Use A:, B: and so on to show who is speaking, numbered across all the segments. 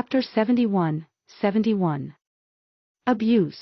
A: Chapter 71-71. Abuse.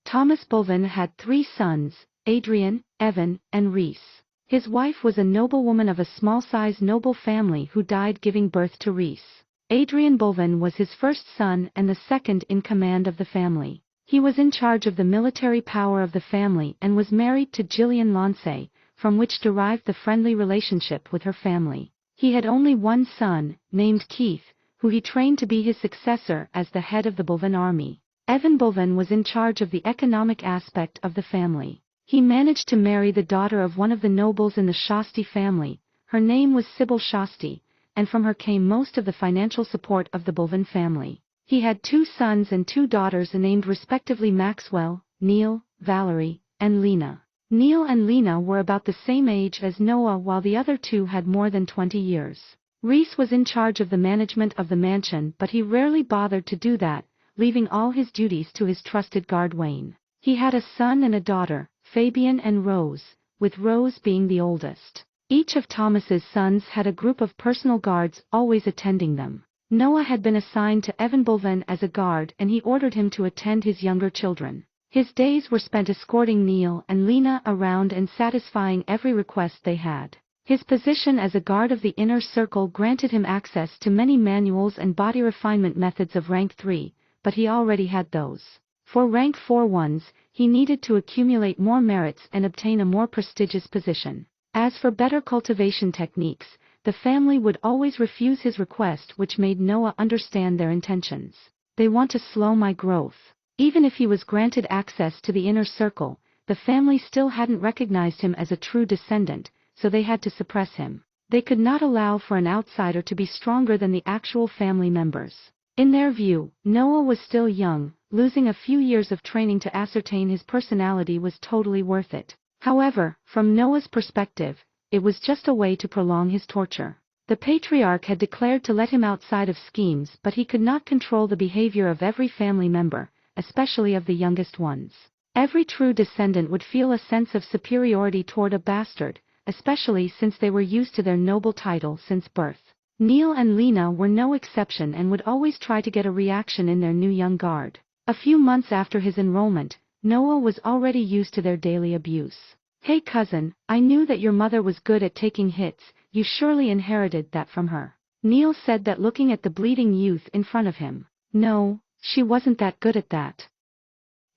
A: Thomas Balvan had 3 sons, Adrian, Evan, and Reese. His wife was a noblewoman of a small-sized noble family who died giving birth to Reese. Adrian Balvan was his first son and the second in command of the family. He was in charge of the military power of the family and was married to Gillian Lancey, from which derived the friendly relationship with her family. He had only one son, named Keith, who he trained to be his successor as the head of the Balvan army. Evan Balvan was in charge of the economic aspect of the family. He managed to marry the daughter of one of the nobles in the Shasti family. Her name was Sybil Shasti, and from her came most of the financial support of the Balvan family. He had 2 sons and 2 daughters named respectively Maxwell, Neil, Valerie, and Lena. Neil and Lena were about the same age as Noah, while the other 2 had more than 20 years. Reese was in charge of the management of the mansion, but he rarely bothered to do that, leaving all his duties to his trusted guard Wayne. He had a son and a daughter, Fabian and Rose, with Rose being the oldest. Each of Thomas's sons had a group of personal guards always attending them. Noah had been assigned to Evan Balvan as a guard, and he ordered him to attend his younger children. His days were spent escorting Neil and Lena around and satisfying every request they had. His position as a guard of the inner circle granted him access to many manuals and body refinement methods of rank 3, but he already had those. For rank 4 ones, he needed to accumulate more merits and obtain a more prestigious position. As for better cultivation techniques, the family would always refuse his request, which made Noah understand their intentions. They want to slow my growth. Even if he was granted access to the inner circle, the family still hadn't recognized him as a true descendant, so they had to suppress him. They could not allow for an outsider to be stronger than the actual family members. In their view, Noah was still young. Losing a few years of training to ascertain his personality was totally worth it. However, from Noah's perspective, it was just a way to prolong his torture. The patriarch had declared to let him outside of schemes, but he could not control the behavior of every family member, especially of the youngest ones. Every true descendant would feel a sense of superiority toward a bastard, especially since they were used to their noble title since birth. Neil and Lena were no exception and would always try to get a reaction in their new young guard. A few months after his enrollment, Noah was already used to their daily abuse. "Hey cousin, I knew that your mother was good at taking hits, you surely inherited that from her." Neil said that, looking at the bleeding youth in front of him. "No, she wasn't that good at that.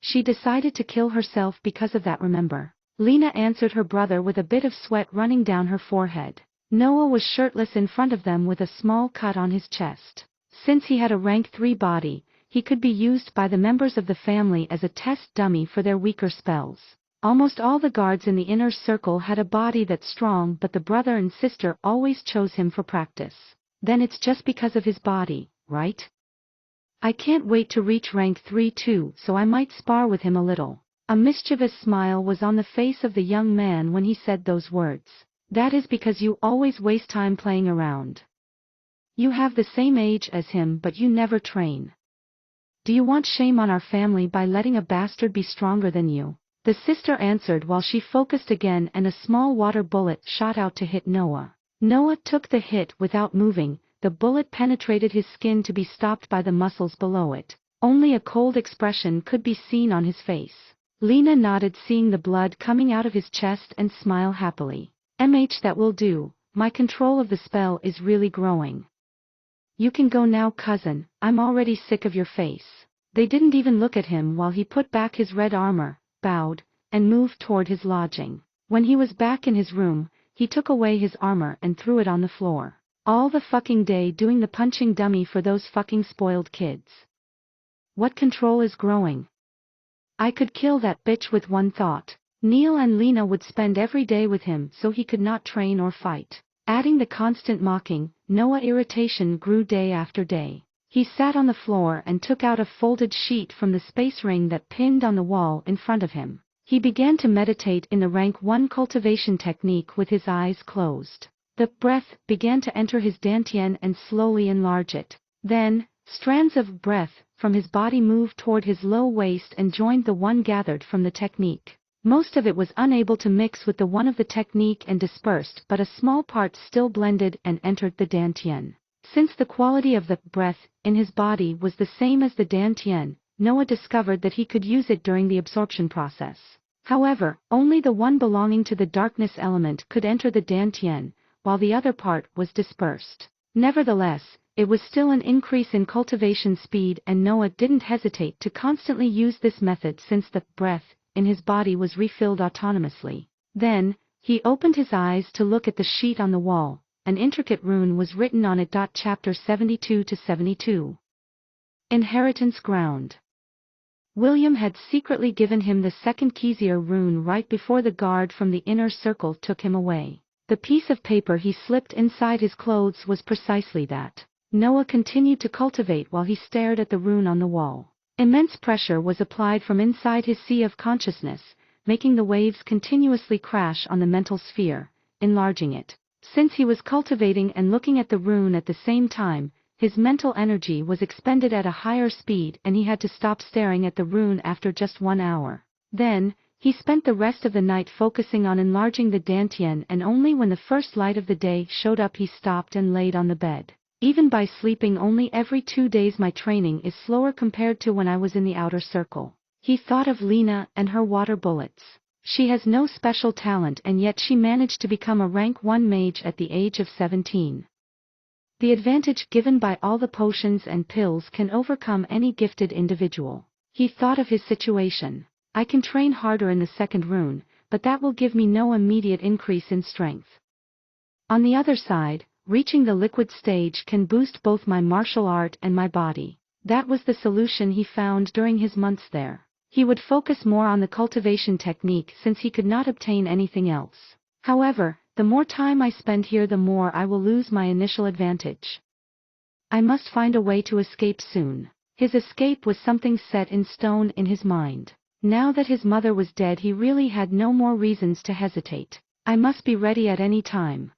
A: She decided to kill herself because of that, remember?" Lena answered her brother with a bit of sweat running down her forehead. Noah was shirtless in front of them with a small cut on his chest. Since he had a rank 3 body, he could be used by the members of the family as a test dummy for their weaker spells. Almost all the guards in the inner circle had a body that's strong, but the brother and sister always chose him for practice. "Then it's just because of his body, right? I can't wait to reach rank 3 too, so I might spar with him a little." A mischievous smile was on the face of the young man when he said those words. "That is because you always waste time playing around. You have the same age as him, but you never train. Do you want shame on our family by letting a bastard be stronger than you?" The sister answered while she focused again, and a small water bullet shot out to hit Noah. Noah took the hit without moving. The bullet penetrated his skin to be stopped by the muscles below it. Only a cold expression could be seen on his face. Lena nodded, seeing the blood coming out of his chest, and smiled happily. That will do, my control of the spell is really growing. You can go now cousin, I'm already sick of your face." They didn't even look at him while he put back his red armor, bowed, and moved toward his lodging. When he was back in his room, he took away his armor and threw it on the floor. All the fucking day doing the punching dummy for those fucking spoiled kids. What control is growing? I could kill that bitch with one thought. Neil and Lena would spend every day with him so he could not train or fight. Adding the constant mocking, Noah's irritation grew day after day. He sat on the floor and took out a folded sheet from the space ring that pinned on the wall in front of him. He began to meditate in the rank 1 cultivation technique with his eyes closed. The breath began to enter his dantian and slowly enlarge it. Then, strands of breath from his body moved toward his low waist and joined the one gathered from the technique. Most of it was unable to mix with the one of the technique and dispersed, but a small part still blended and entered the dantian. Since the quality of the breath in his body was the same as the dantian, Noah discovered that he could use it during the absorption process. However, only the one belonging to the darkness element could enter the dantian, while the other part was dispersed. Nevertheless, it was still an increase in cultivation speed, and Noah didn't hesitate to constantly use this method since the breath in his body was refilled autonomously. Then, he opened his eyes to look at the sheet on the wall. An intricate rune was written on it. Chapter 72-72. Inheritance ground. William had secretly given him the second Kezier rune right before the guard from the inner circle took him away. The piece of paper he slipped inside his clothes was precisely that. Noah continued to cultivate while he stared at the rune on the wall. Immense pressure was applied from inside his sea of consciousness, making the waves continuously crash on the mental sphere, enlarging it. Since he was cultivating and looking at the rune at the same time, his mental energy was expended at a higher speed, and he had to stop staring at the rune after just 1 hour. Then, he spent the rest of the night focusing on enlarging the dantian, and only when the first light of the day showed up he stopped and laid on the bed. Even by sleeping only every 2 days, my training is slower compared to when I was in the outer circle. He thought of Lena and her water bullets. She has no special talent, and yet she managed to become a rank 1 mage at the age of 17. The advantage given by all the potions and pills can overcome any gifted individual. He thought of his situation. I can train harder in the second rune, but that will give me no immediate increase in strength. On the other side, reaching the liquid stage can boost both my martial art and my body. That was the solution he found during his months there. He would focus more on the cultivation technique since he could not obtain anything else. However, the more time I spend here, the more I will lose my initial advantage. I must find a way to escape soon. His escape was something set in stone in his mind. Now that his mother was dead, he really had no more reasons to hesitate. I must be ready at any time.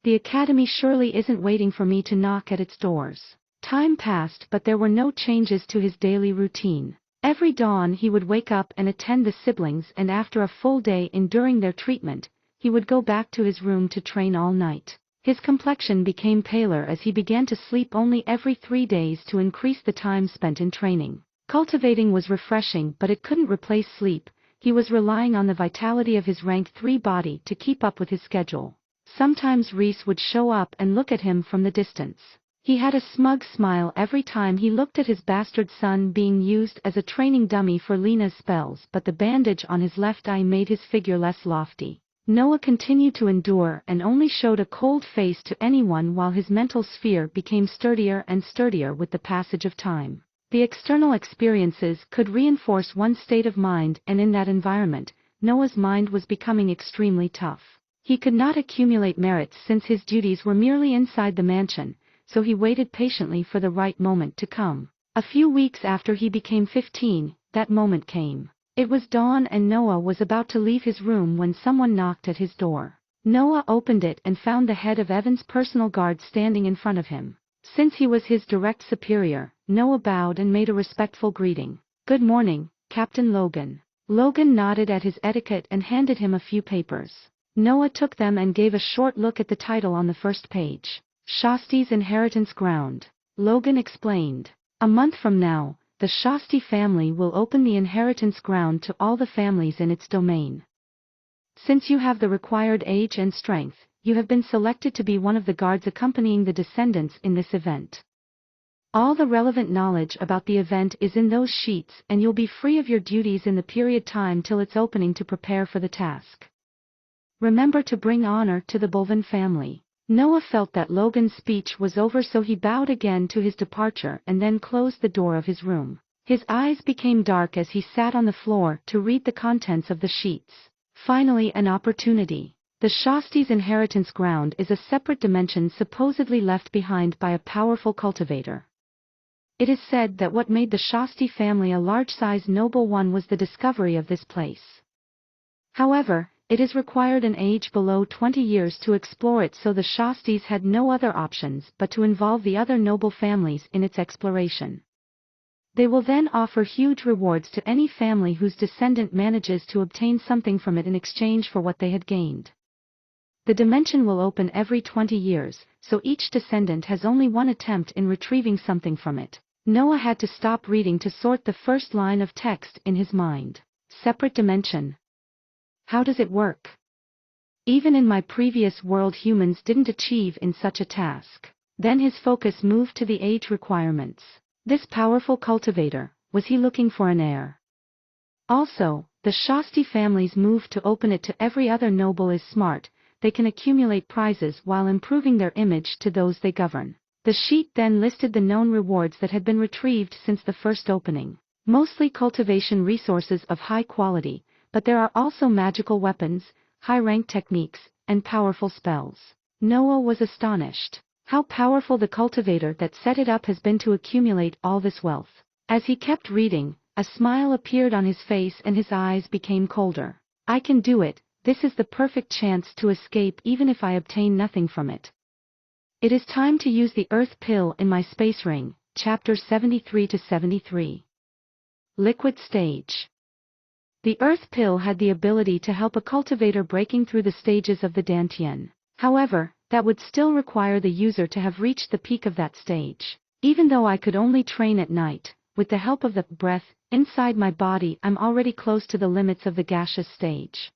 A: The academy surely isn't waiting for me to knock at its doors. Time passed, but there were no changes to his daily routine. Every dawn he would wake up and attend the siblings, and after a full day enduring their treatment, he would go back to his room to train all night. His complexion became paler as he began to sleep only every 3 days to increase the time spent in training. Cultivating was refreshing, but it couldn't replace sleep. He was relying on the vitality of his rank 3 body to keep up with his schedule. Sometimes Reese would show up and look at him from the distance. He had a smug smile every time he looked at his bastard son being used as a training dummy for Lena's spells, but the bandage on his left eye made his figure less lofty. Noah continued to endure and only showed a cold face to anyone, while his mental sphere became sturdier and sturdier with the passage of time. The external experiences could reinforce one's state of mind, and in that environment, Noah's mind was becoming extremely tough. He could not accumulate merits since his duties were merely inside the mansion, so he waited patiently for the right moment to come. A few weeks after he became 15, that moment came. It was dawn and Noah was about to leave his room when someone knocked at his door. Noah opened it and found the head of Evan's personal guard standing in front of him. Since he was his direct superior, Noah bowed and made a respectful greeting. "Good morning, Captain Logan." Logan nodded at his etiquette and handed him a few papers. Noah took them and gave a short look at the title on the first page. Shasti's Inheritance Ground. Logan explained. "A month from now, the Shasti family will open the inheritance ground to all the families in its domain. Since you have the required age and strength, you have been selected to be one of the guards accompanying the descendants in this event. All the relevant knowledge about the event is in those sheets, and you'll be free of your duties in the period time till its opening to prepare for the task. Remember to bring honor to the Balvan family." Noah felt that Logan's speech was over, so he bowed again to his departure and then closed the door of his room. His eyes became dark as he sat on the floor to read the contents of the sheets. Finally, an opportunity. The Shasti's inheritance ground is a separate dimension supposedly left behind by a powerful cultivator. It is said that what made the Shasti family a large-sized noble one was the discovery of this place. However, it is required an age below 20 years to explore it, so the Shastis had no other options but to involve the other noble families in its exploration. They will then offer huge rewards to any family whose descendant manages to obtain something from it in exchange for what they had gained. The dimension will open every 20 years, so each descendant has only one attempt in retrieving something from it. Noah had to stop reading to sort the first line of text in his mind. Separate dimension. How does it work? Even in my previous world humans didn't achieve in such a task. Then his focus moved to the age requirements. This powerful cultivator, was he looking for an heir? Also, the Shasti family's move to open it to every other noble is smart. They can accumulate prizes while improving their image to those they govern. The sheet then listed the known rewards that had been retrieved since the first opening. Mostly cultivation resources of high quality, but there are also magical weapons, high-rank techniques, and powerful spells. Noah was astonished. How powerful the cultivator that set it up has been to accumulate all this wealth. As he kept reading, a smile appeared on his face and his eyes became colder. I can do it. This is the perfect chance to escape even if I obtain nothing from it. It is time to use the earth pill in my space ring, chapter 73-73. Liquid stage. The earth pill had the ability to help a cultivator breaking through the stages of the Dantian. However, that would still require the user to have reached the peak of that stage. Even though I could only train at night, with the help of the breath inside my body, I'm already close to the limits of the gaseous stage.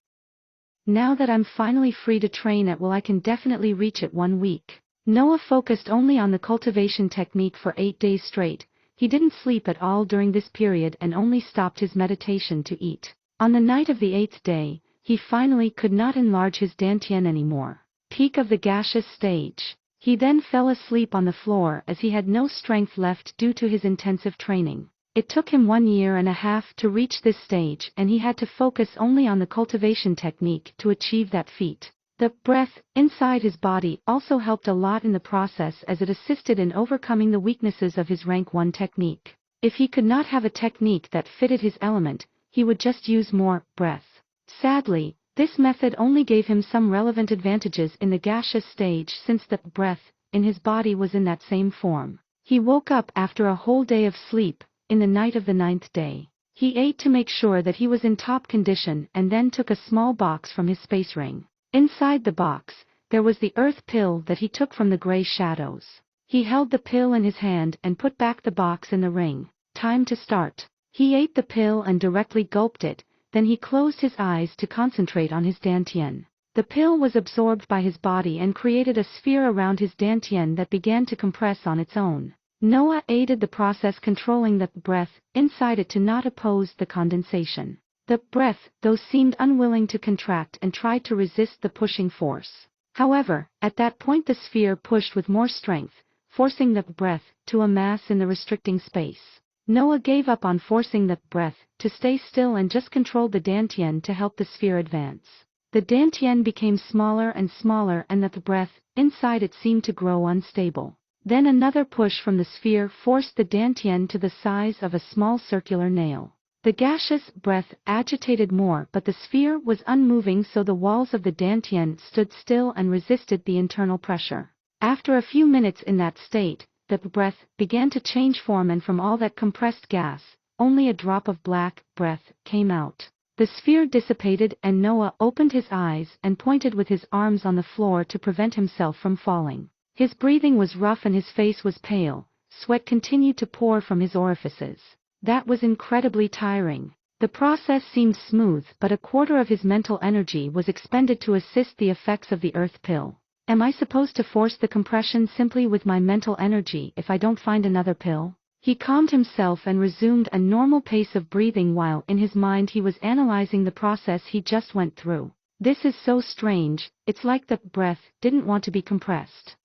A: Now that I'm finally free to train at will, I can definitely reach it 1 week. Noah focused only on the cultivation technique for 8 days straight. He didn't sleep at all during this period and only stopped his meditation to eat. On the night of the 8th day, he finally could not enlarge his Dantian anymore. Peak of the gaseous stage. He then fell asleep on the floor as he had no strength left due to his intensive training. It took him 1.5 years to reach this stage, and he had to focus only on the cultivation technique to achieve that feat. The breath inside his body also helped a lot in the process as it assisted in overcoming the weaknesses of his rank 1 technique. If he could not have a technique that fitted his element, he would just use more breath. Sadly, this method only gave him some relevant advantages in the gaseous stage since the breath in his body was in that same form. He woke up after a whole day of sleep, in the night of the 9th day. He ate to make sure that he was in top condition and then took a small box from his space ring. Inside the box, there was the earth pill that he took from the gray shadows. He held the pill in his hand and put back the box in the ring. Time to start. He ate the pill and directly gulped it, then he closed his eyes to concentrate on his Dantian. The pill was absorbed by his body and created a sphere around his Dantian that began to compress on its own. Noah aided the process, controlling the breath inside it to not oppose the condensation. The breath, though, seemed unwilling to contract and tried to resist the pushing force. However, at that point the sphere pushed with more strength, forcing the breath to amass in the restricting space. Noah gave up on forcing the breath to stay still and just controlled the Dantian to help the sphere advance. The Dantian became smaller and smaller and the breath inside it seemed to grow unstable. Then another push from the sphere forced the Dantian to the size of a small circular nail. The gaseous breath agitated more, but the sphere was unmoving, so the walls of the Dantian stood still and resisted the internal pressure. After a few minutes in that state, the breath began to change form, and from all that compressed gas, only a drop of black breath came out. The sphere dissipated and Noah opened his eyes and pointed with his arms on the floor to prevent himself from falling. His breathing was rough and his face was pale. Sweat continued to pour from his orifices. That was incredibly tiring. The process seemed smooth, but 1/4 of his mental energy was expended to assist the effects of the earth pill. Am I supposed to force the compression simply with my mental energy if I don't find another pill? He calmed himself and resumed a normal pace of breathing while in his mind he was analyzing the process he just went through. This is so strange, it's like the breath didn't want to be compressed.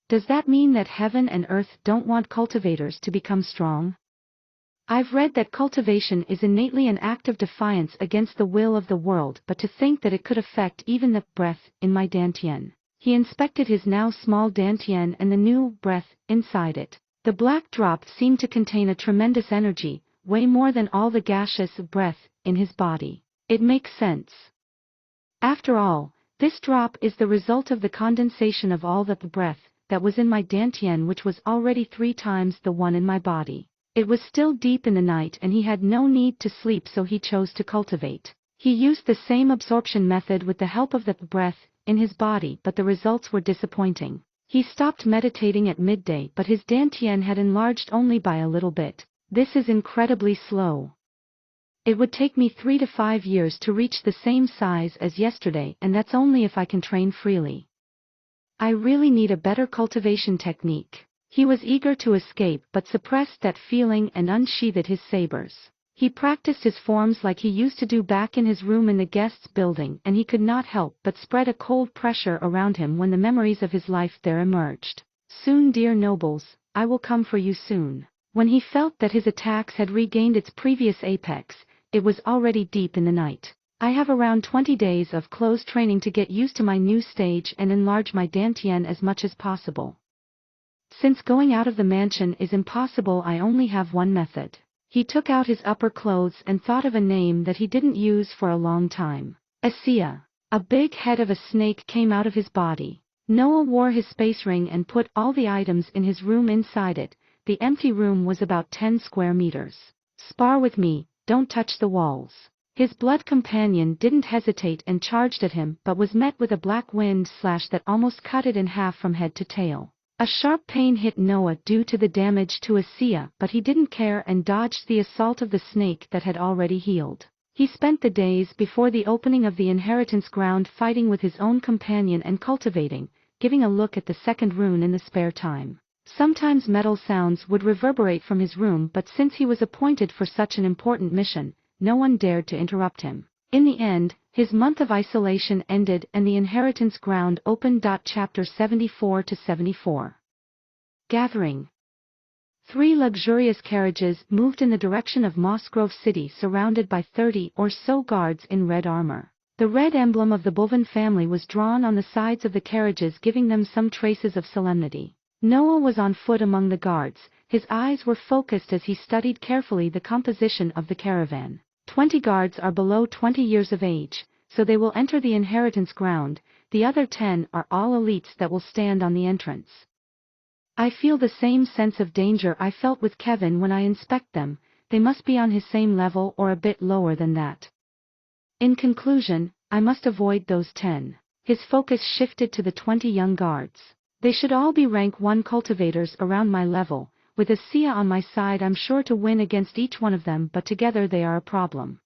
A: Does that mean that heaven and earth don't want cultivators to become strong? I've read that cultivation is innately an act of defiance against the will of the world, but to think that it could affect even the breath in my Dantian. He inspected his now small Dantian and the new breath inside it. The black drop seemed to contain a tremendous energy, way more than all the gaseous breath in his body. It makes sense. After all, this drop is the result of the condensation of all the breath that was in my Dantian, which was already 3 times the one in my body. It was still deep in the night and he had no need to sleep, so he chose to cultivate. He used the same absorption method with the help of the breath in his body, but the results were disappointing. He stopped meditating at midday, but his dantian had enlarged only by a little bit. This is incredibly slow. It would take me 3 to 5 years to reach the same size as yesterday, and that's only if I can train freely. I really need a better cultivation technique. He was eager to escape but suppressed that feeling and unsheathed his sabers. He practiced his forms like he used to do back in his room in the guests' building, and he could not help but spread a cold pressure around him when the memories of his life there emerged. Soon, dear nobles, I will come for you soon. When he felt that his attacks had regained its previous apex, it was already deep in the night. I have around 20 days of close training to get used to my new stage and enlarge my dantian as much as possible. Since going out of the mansion is impossible, I only have one method. He took out his upper clothes and thought of a name that he didn't use for a long time. Asia. A big head of a snake came out of his body. Noah wore his space ring and put all the items in his room inside it. The empty room was about 10 square meters. Spar with me, don't touch the walls. His blood companion didn't hesitate and charged at him, but was met with a black wind slash that almost cut it in half from head to tail. A sharp pain hit Noah due to the damage to Asia, but he didn't care and dodged the assault of the snake that had already healed. He spent the days before the opening of the inheritance ground fighting with his own companion and cultivating, giving a look at the second rune in the spare time. Sometimes metal sounds would reverberate from his room, but since he was appointed for such an important mission, no one dared to interrupt him. In the end, his month of isolation ended and the inheritance ground opened. Chapter 74 to 74. Gathering. 3 luxurious carriages moved in the direction of Mossgrove City, surrounded by 30 or so guards in red armor. The red emblem of the Balvan family was drawn on the sides of the carriages, giving them some traces of solemnity. Noah was on foot among the guards. His eyes were focused as he studied carefully the composition of the caravan. 20 guards are below 20 years of age, so they will enter the inheritance ground. The other 10 are all elites that will stand on the entrance. I feel the same sense of danger I felt with Kevin when I inspect them. They must be on his same level or a bit lower than that. In conclusion, I must avoid those 10. His focus shifted to the 20 young guards. They should all be rank 1 cultivators around my level. With Asia on my side, I'm sure to win against each one of them, but together they are a problem.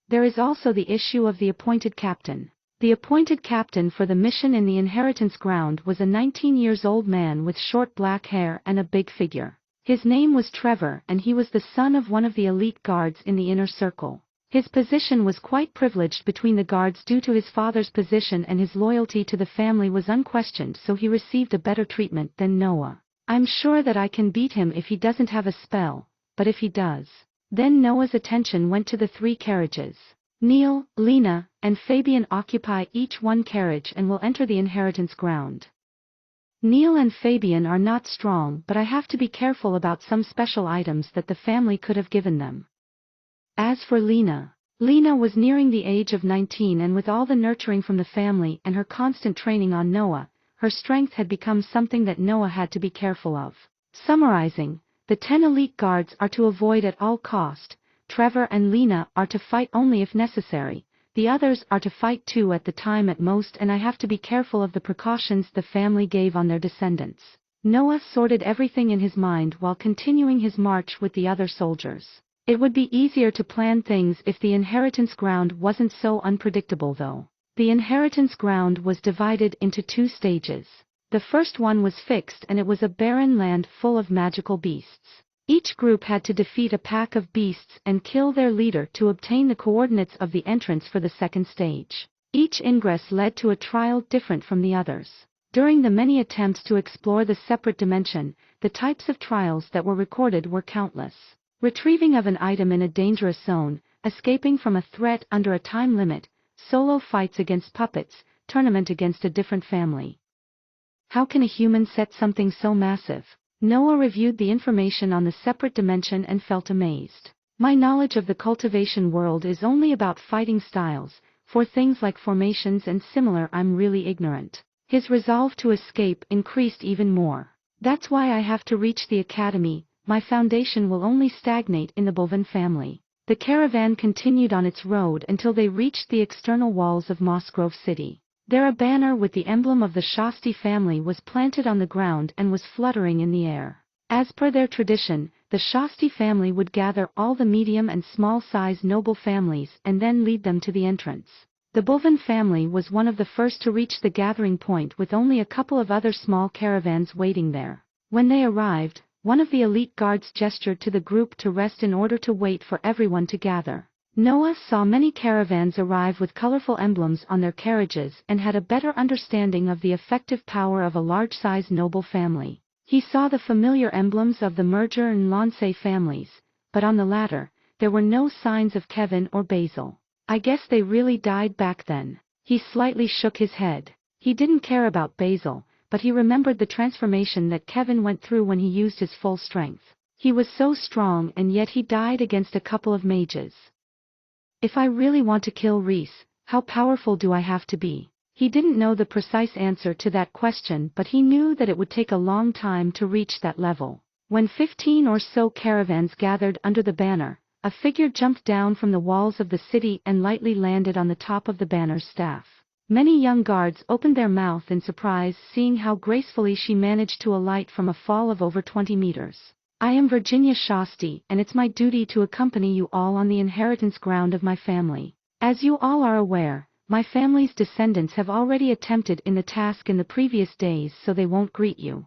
A: There is also the issue of the appointed captain. The appointed captain for the mission in the inheritance ground was a 19-year-old man with short black hair and a big figure. His name was Trevor, and he was the son of one of the elite guards in the inner circle. His position was quite privileged between the guards due to his father's position, and his loyalty to the family was unquestioned, so he received a better treatment than Noah. I'm sure that I can beat him if he doesn't have a spell, but if he does. Then Noah's attention went to the 3 carriages. Neil, Lena, and Fabian occupy each 1 carriage and will enter the inheritance ground. Neil and Fabian are not strong, but I have to be careful about some special items that the family could have given them. As for Lena was nearing the age of 19, and with all the nurturing from the family and her constant training on Noah, her strength had become something that Noah had to be careful of. Summarizing, the 10 elite guards are to avoid at all cost. Trevor and Lena are to fight only if necessary. The others are to fight 2 at the time at most, and I have to be careful of the precautions the family gave on their descendants. Noah sorted everything in his mind while continuing his march with the other soldiers. It would be easier to plan things if the inheritance ground wasn't so unpredictable, though. The inheritance ground was divided into 2 stages. The first one was fixed, and it was a barren land full of magical beasts. Each group had to defeat a pack of beasts and kill their leader to obtain the coordinates of the entrance for the second stage. Each ingress led to a trial different from the others. During the many attempts to explore the separate dimension, the types of trials that were recorded were countless. Retrieving of an item in a dangerous zone, escaping from a threat under a time limit, solo fights against puppets, tournament against a different family. How can a human set something so massive? Noah reviewed the information on the separate dimension and felt amazed. My knowledge of the cultivation world is only about fighting styles. For things like formations and similar, I'm really ignorant. His resolve to escape increased even more. That's why I have to reach the academy. My foundation will only stagnate in the Balvan family. The caravan continued on its road until they reached the external walls of Mossgrove City. There a banner with the emblem of the Shasti family was planted on the ground and was fluttering in the air. As per their tradition, the Shasti family would gather all the medium and small-size noble families and then lead them to the entrance. The Balvan family was one of the first to reach the gathering point with only a couple of other small caravans waiting there. When they arrived, one of the elite guards gestured to the group to rest in order to wait for everyone to gather. Noah saw many caravans arrive with colorful emblems on their carriages and had a better understanding of the effective power of a large-sized noble family. He saw the familiar emblems of the Merger and Lonsay families, but on the latter, there were no signs of Kevin or Basil. I guess they really died back then. He slightly shook his head. He didn't care about Basil, but he remembered the transformation that Kevin went through when he used his full strength. He was so strong and yet he died against a couple of mages. If I really want to kill Reese, how powerful do I have to be? He didn't know the precise answer to that question, but he knew that it would take a long time to reach that level. When 15 or so caravans gathered under the banner, a figure jumped down from the walls of the city and lightly landed on the top of the banner's staff. Many young guards opened their mouth in surprise seeing how gracefully she managed to alight from a fall of over 20 meters. I am Virginia Shasti, and it's my duty to accompany you all on the inheritance ground of my family. As you all are aware, my family's descendants have already attempted in the task in the previous days, so they won't greet you.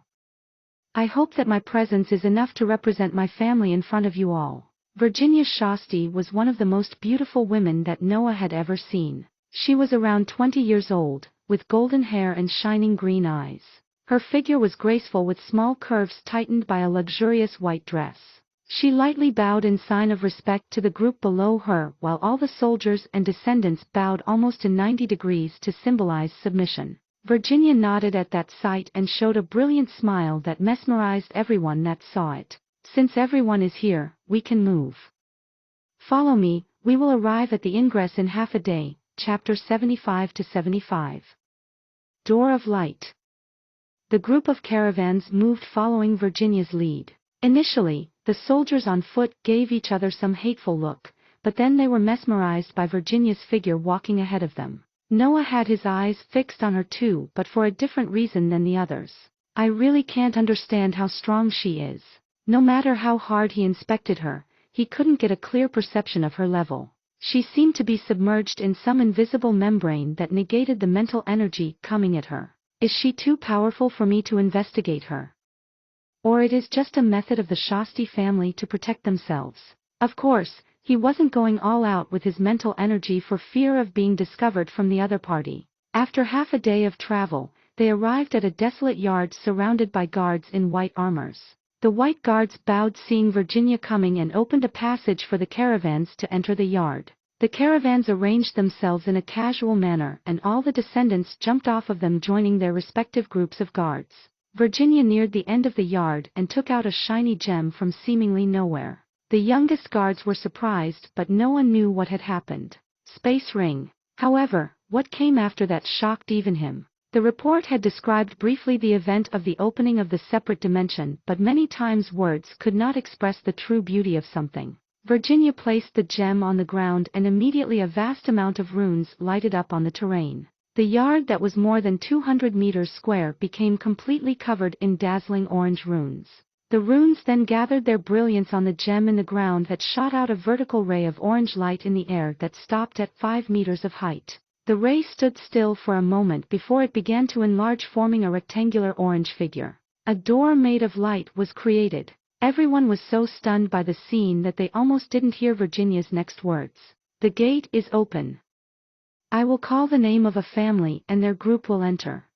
A: I hope that my presence is enough to represent my family in front of you all. Virginia Shasti was one of the most beautiful women that Noah had ever seen. She was around 20 years old, with golden hair and shining green eyes. Her figure was graceful with small curves tightened by a luxurious white dress. She lightly bowed in sign of respect to the group below her, while all the soldiers and descendants bowed almost to 90 degrees to symbolize submission. Virginia nodded at that sight and showed a brilliant smile that mesmerized everyone that saw it. Since everyone is here, we can move. Follow me, we will arrive at the ingress in half a day. Chapter 75-75. Door of Light. The group of caravans moved following Virginia's lead. Initially, the soldiers on foot gave each other some hateful look, but then they were mesmerized by Virginia's figure walking ahead of them. Noah had his eyes fixed on her too, but for a different reason than the others. I really can't understand how strong she is. No matter how hard he inspected her, he couldn't get a clear perception of her level. She seemed to be submerged in some invisible membrane that negated the mental energy coming at her. Is she too powerful for me to investigate her? Or it is just a method of the Shasti family to protect themselves? Of course, he wasn't going all out with his mental energy for fear of being discovered from the other party. After half a day of travel, they arrived at a desolate yard surrounded by guards in white armors. The white guards bowed seeing Virginia coming and opened a passage for the caravans to enter the yard. The caravans arranged themselves in a casual manner and all the descendants jumped off of them joining their respective groups of guards. Virginia neared the end of the yard and took out a shiny gem from seemingly nowhere. The youngest guards were surprised, but no one knew what had happened. Space ring. However, what came after that shocked even him. The report had described briefly the event of the opening of the separate dimension, but many times words could not express the true beauty of something. Virginia placed the gem on the ground and immediately a vast amount of runes lighted up on the terrain. The yard that was more than 200 meters square became completely covered in dazzling orange runes. The runes then gathered their brilliance on the gem in the ground that shot out a vertical ray of orange light in the air that stopped at 5 meters of height. The ray stood still for a moment before it began to enlarge, forming a rectangular orange figure. A door made of light was created. Everyone was so stunned by the scene that they almost didn't hear Virginia's next words. The gate is open. I will call the name of a family and their group will enter.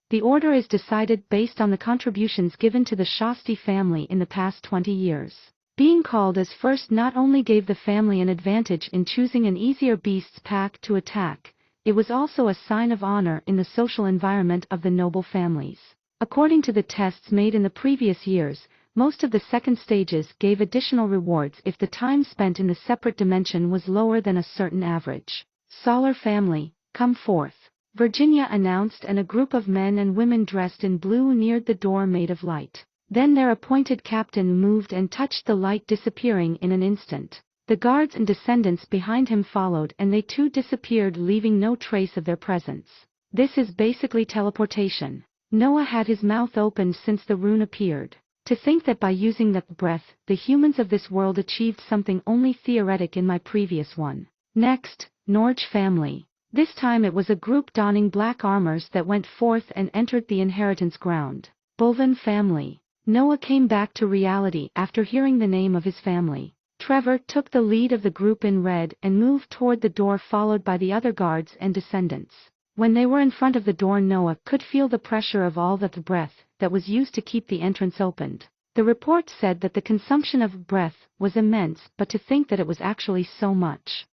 A: The order is decided based on the contributions given to the Shasti family in the past 20 years. Being called as first not only gave the family an advantage in choosing an easier beast's pack to attack, it was also a sign of honor in the social environment of the noble families. According to the tests made in the previous years, most of the second stages gave additional rewards if the time spent in the separate dimension was lower than a certain average. Solar family, come forth. Virginia announced, and a group of men and women dressed in blue neared the door made of light. Then their appointed captain moved and touched the light, disappearing in an instant. The guards and descendants behind him followed, and they too disappeared, leaving no trace of their presence. This is basically teleportation. Noah had his mouth opened since the rune appeared. To think that by using that breath, the humans of this world achieved something only theoretic in my previous one. Next, Norge family. This time it was a group donning black armors that went forth and entered the inheritance ground. Balvan family. Noah came back to reality after hearing the name of his family. Trevor took the lead of the group in red and moved toward the door, followed by the other guards and descendants. When they were in front of the door, Noah could feel the pressure of all that breath that was used to keep the entrance opened. The report said that the consumption of breath was immense, but to think that it was actually so much.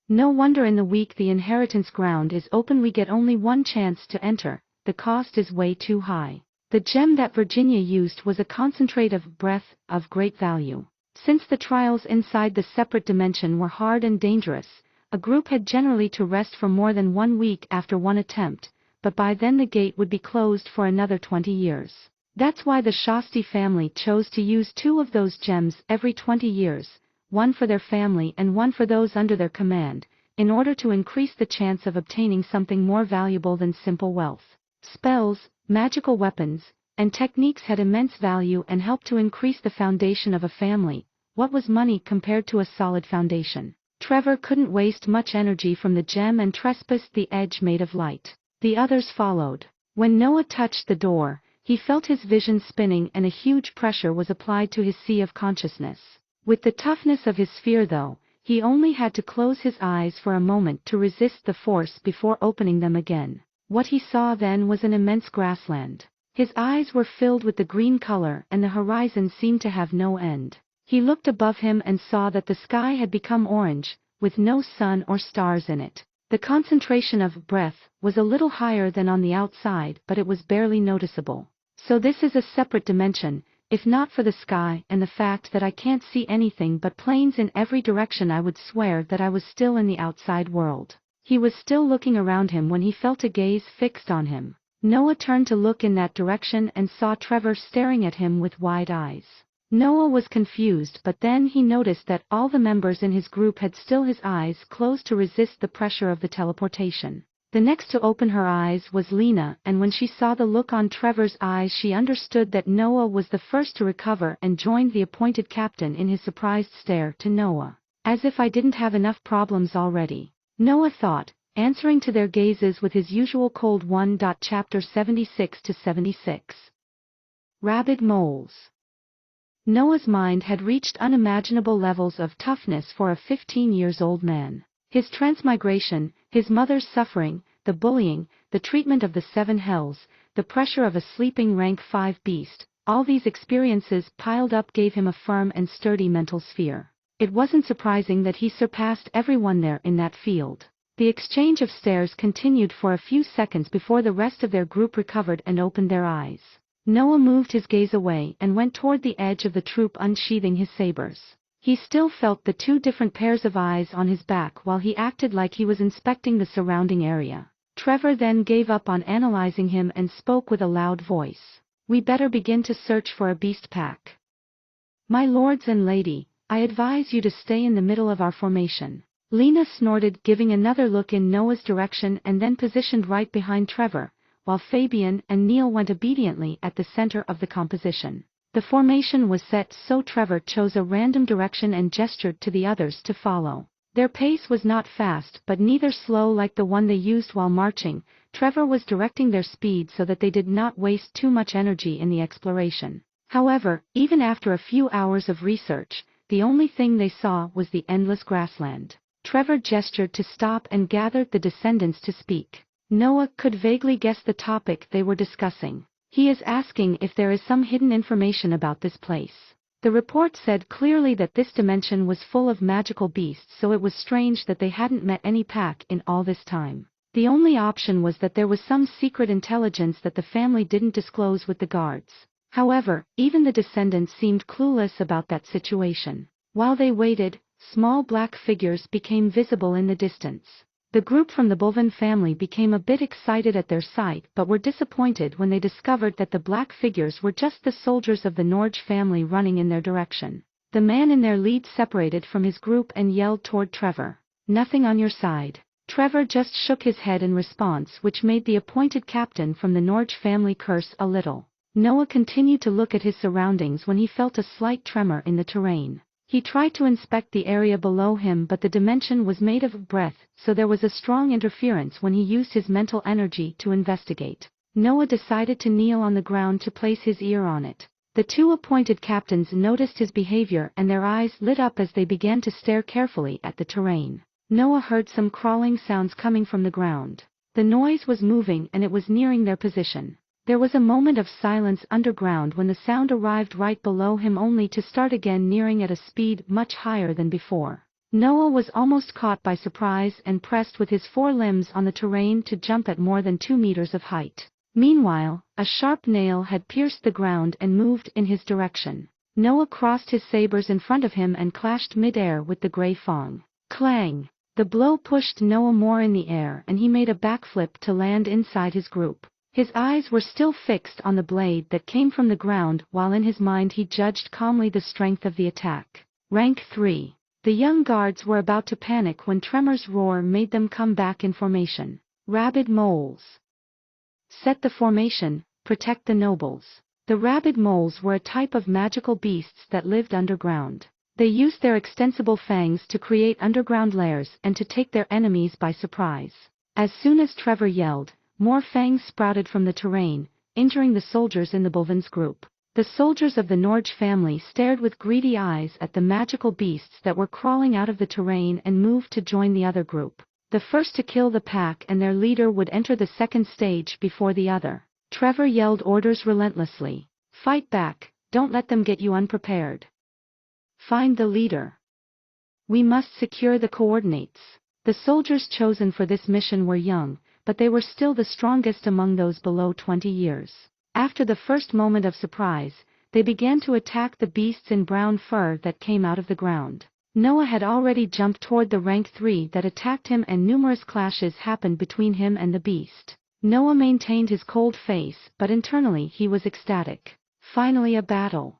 A: No wonder in the week the inheritance ground is open we get only one chance to enter, the cost is way too high. The gem that Virginia used was a concentrate of breath, of great value. Since the trials inside the separate dimension were hard and dangerous, a group had generally to rest for more than 1 week after one attempt, but by then the gate would be closed for another 20 years. That's why the Shasti family chose to use 2 of those gems every 20 years, one for their family and one for those under their command, in order to increase the chance of obtaining something more valuable than simple wealth. Spells, magical weapons, and techniques had immense value and helped to increase the foundation of a family. What was money compared to a solid foundation? Trevor couldn't waste much energy from the gem and trespassed the edge made of light. The others followed. When Noah touched the door, he felt his vision spinning and a huge pressure was applied to his sea of consciousness. With the toughness of his sphere though, he only had to close his eyes for a moment to resist the force before opening them again. What he saw then was an immense grassland. His eyes were filled with the green color and the horizon seemed to have no end. He looked above him and saw that the sky had become orange, with no sun or stars in it. The concentration of breath was a little higher than on the outside, but it was barely noticeable. So this is a separate dimension. If not for the sky and the fact that I can't see anything but plains in every direction, I would swear that I was still in the outside world. He was still looking around him when he felt a gaze fixed on him. Noah turned to look in that direction and saw Trevor staring at him with wide eyes. Noah was confused, but then he noticed that all the members in his group had still his eyes closed to resist the pressure of the teleportation. The next to open her eyes was Lena, and when she saw the look on Trevor's eyes she understood that Noah was the first to recover and joined the appointed captain in his surprised stare to Noah. As if I didn't have enough problems already, Noah thought, answering to their gazes with his usual cold one. Chapter 76-76. Rabid moles. Noah's mind had reached unimaginable levels of toughness for a 15-year-old man. His transmigration, his mother's suffering, the bullying, the treatment of the 7 hells, the pressure of a sleeping rank 5 beast, all these experiences piled up gave him a firm and sturdy mental sphere. It wasn't surprising that he surpassed everyone there in that field. The exchange of stares continued for a few seconds before the rest of their group recovered and opened their eyes. Noah moved his gaze away and went toward the edge of the troop, unsheathing his sabers. He still felt the 2 different pairs of eyes on his back while he acted like he was inspecting the surrounding area. Trevor then gave up on analyzing him and spoke with a loud voice. We better begin to search for a beast pack. My lords and lady, I advise you to stay in the middle of our formation. Lena snorted, giving another look in Noah's direction and then positioned right behind Trevor, while Fabian and Neil went obediently at the center of the composition. The formation was set, so Trevor chose a random direction and gestured to the others to follow. Their pace was not fast but neither slow like the one they used while marching. Trevor was directing their speed so that they did not waste too much energy in the exploration. However, even after a few hours of research, the only thing they saw was the endless grassland. Trevor gestured to stop and gathered the descendants to speak. Noah could vaguely guess the topic they were discussing. He is asking if there is some hidden information about this place. The report said clearly that this dimension was full of magical beasts, so it was strange that they hadn't met any pack in all this time. The only option was that there was some secret intelligence that the family didn't disclose with the guards. However, even the descendants seemed clueless about that situation. While they waited, small black figures became visible in the distance. The group from the Balvan family became a bit excited at their sight but were disappointed when they discovered that the black figures were just the soldiers of the Norge family running in their direction. The man in their lead separated from his group and yelled toward Trevor, "Nothing on your side." Trevor just shook his head in response, which made the appointed captain from the Norge family curse a little. Noah continued to look at his surroundings when he felt a slight tremor in the terrain. He tried to inspect the area below him, but the dimension was made of breath, so there was a strong interference when he used his mental energy to investigate. Noah decided to kneel on the ground to place his ear on it. The two appointed captains noticed his behavior and their eyes lit up as they began to stare carefully at the terrain. Noah heard some crawling sounds coming from the ground. The noise was moving and it was nearing their position. There was a moment of silence underground when the sound arrived right below him, only to start again, nearing at a speed much higher than before. Noah was almost caught by surprise and pressed with his four limbs on the terrain to jump at more than 2 meters of height. Meanwhile, a sharp nail had pierced the ground and moved in his direction. Noah crossed his sabers in front of him and clashed mid-air with the gray fong. Clang! The blow pushed Noah more in the air and he made a backflip to land inside his group. His eyes were still fixed on the blade that came from the ground, while in his mind he judged calmly the strength of the attack. Rank 3. The young guards were about to panic when Tremor's roar made them come back in formation. Rabid moles. Set the formation, protect the nobles. The rabid moles were a type of magical beasts that lived underground. They used their extensible fangs to create underground lairs and to take their enemies by surprise. As soon as Trevor yelled, more fangs sprouted from the terrain, injuring the soldiers in the Balvan's group. The soldiers of the Norge family stared with greedy eyes at the magical beasts that were crawling out of the terrain and moved to join the other group. The first to kill the pack and their leader would enter the second stage before the other. Trevor yelled orders relentlessly. Fight back, don't let them get you unprepared. Find the leader. We must secure the coordinates. The soldiers chosen for this mission were young, but they were still the strongest among those below 20 years. After the first moment of surprise, they began to attack the beasts in brown fur that came out of the ground. Noah had already jumped toward the rank 3 that attacked him and numerous clashes happened between him and the beast. Noah maintained his cold face, but internally he was ecstatic. Finally a battle.